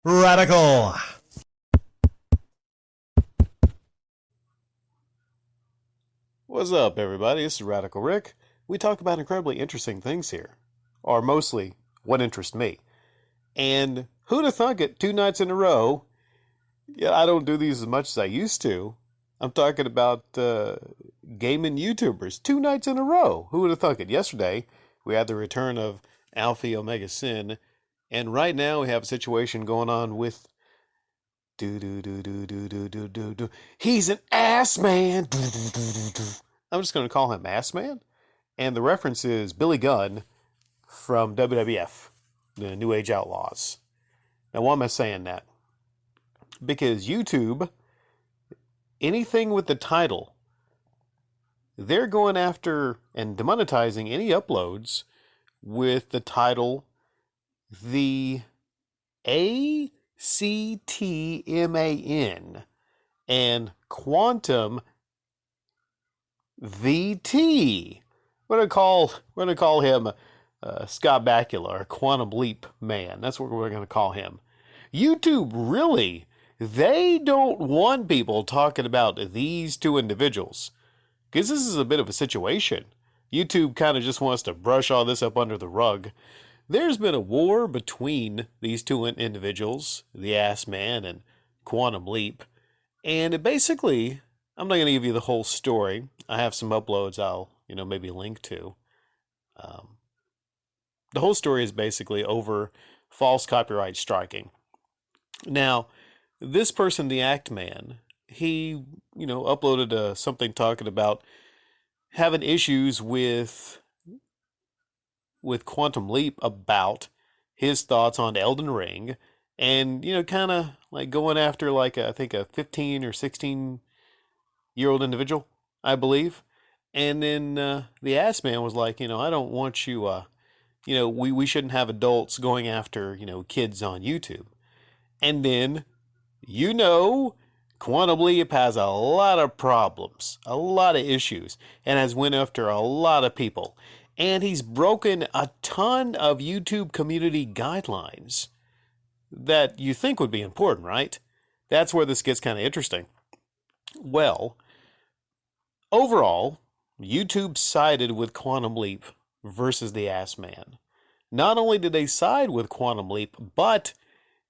Radical. What's up, everybody? This is Radical Rick. We talk about incredibly interesting things here, or mostly what interests me. And who'd have thunk it 2 nights in a row? Yeah, I don't do these as much as I used to. I'm talking about gaming YouTubers 2 nights in a row. Who would have thunk it? Yesterday, we had the return of Alfie Omega Sin, and right now we have a situation going on with do do do do do do do do do. He's an ass man. Do, do, do, do, do. I'm just going to call him Ass Man. And the reference is Billy Gunn from WWF, the New Age Outlaws. Now, why am I saying that? Because YouTube, anything with the title, they're going after and demonetizing any uploads with the title The ACTMAN and Quantum VT. We're gonna call him Scott Bakula, or Quantum Leap Man. That's what we're gonna call him. YouTube really, they don't want people talking about these two individuals, because this is a bit of a situation. YouTube kind of just wants to brush all this up under the rug. There's been a war between these two individuals, the Ass Man and Quantum Leap, and it basically, I'm not going to give you the whole story. I have some uploads I'll, maybe link to. The whole story is basically over false copyright striking. Now, this person, the Act Man, he, uploaded something talking about having issues with Quantum Leap about his thoughts on Elden Ring, and kind of like going after I think a 15 or 16-year-old individual, I believe. And then the Ass Man was like, I don't want you, we shouldn't have adults going after, kids on YouTube. And then, Quantum Leap has a lot of problems, a lot of issues, and has went after a lot of people. And he's broken a ton of YouTube community guidelines that you think would be important, right? That's where this gets kind of interesting. Well, overall, YouTube sided with Quantum Leap versus the Ass Man. Not only did they side with Quantum Leap, but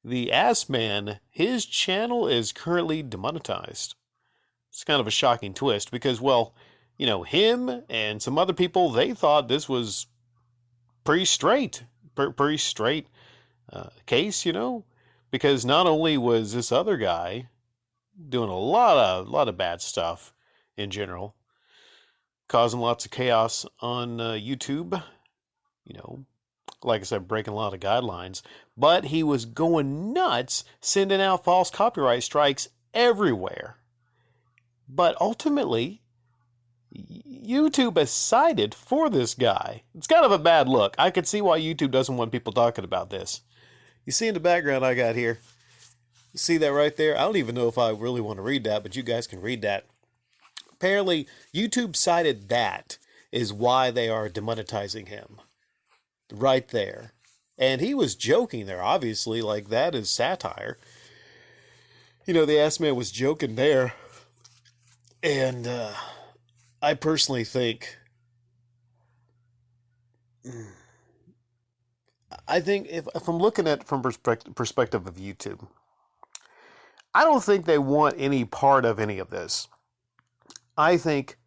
the Ass Man, his channel is currently demonetized. It's kind of a shocking twist because, well, him and some other people, they thought this was pretty straight case, because not only was this other guy doing a lot of bad stuff in general, causing lots of chaos on YouTube, like I said, breaking a lot of guidelines, but he was going nuts, sending out false copyright strikes everywhere. But ultimately, YouTube has sided for this guy. It's kind of a bad look. I could see why YouTube doesn't want people talking about this. You see in the background I got here, you see that right there? I don't even know if I really want to read that, but you guys can read that. Apparently, YouTube cited that is why they are demonetizing him. Right there. And he was joking there, obviously, like that is satire. The Ass Man was joking there. And I personally think, if I'm looking at it from perspective of YouTube, I don't think they want any part of any of this. I think,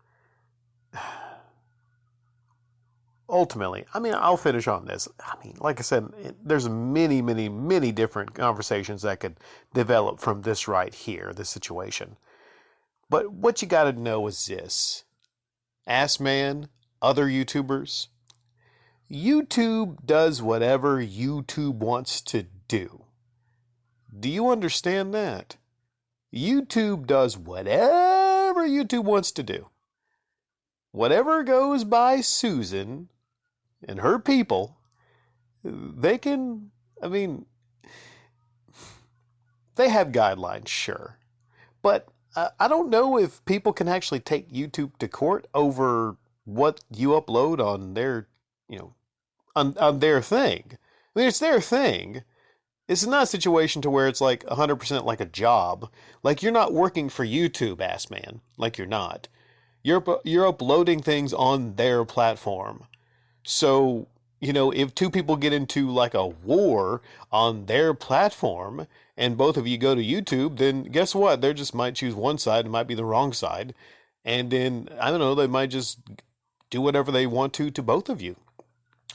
ultimately, I'll finish on this. Like I said, there's many, many, many different conversations that could develop from this right here, this situation. But what you got to know is this. Ass Man, other YouTubers, YouTube does whatever YouTube wants to do. Do you understand that? YouTube does whatever YouTube wants to do. Whatever goes by Susan and her people, they can, they have guidelines, sure. But I don't know if people can actually take YouTube to court over what you upload on their, on their thing. It's their thing. It's not a situation to where it's like 100% like a job. Like you're not working for YouTube, ass man. Like you're not. You're uploading things on their platform. So, if two people get into like a war on their platform and both of you go to YouTube, then guess what? They just might choose one side, it might be the wrong side. And then, I don't know, they might just do whatever they want to both of you.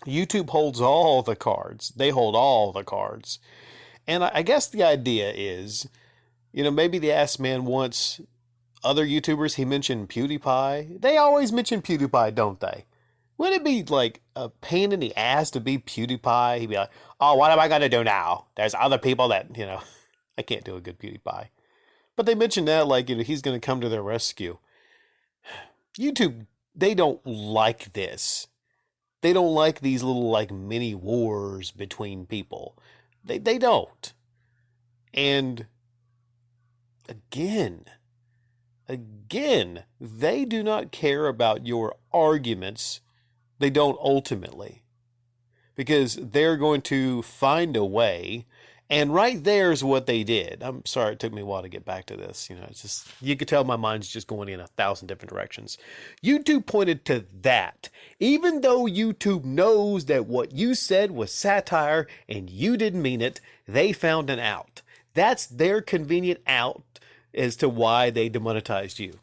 YouTube holds all the cards. They hold all the cards. And I guess the idea is, maybe the ass man wants other YouTubers. He mentioned PewDiePie. They always mention PewDiePie, don't they? Wouldn't it be like a pain in the ass to be PewDiePie? He'd be like, oh, what am I going to do now? There's other people that, I can't do a good PewDiePie. But they mentioned that like, he's going to come to their rescue. YouTube, they don't like this. They don't like these little like mini wars between people. They don't. And again, they do not care about your arguments. They don't ultimately. Because they're going to find a way. And right there is what they did. I'm sorry it took me a while to get back to this. It's just, you could tell my mind's just going in 1,000 different directions. YouTube pointed to that. Even though YouTube knows that what you said was satire and you didn't mean it, they found an out. That's their convenient out as to why they demonetized you.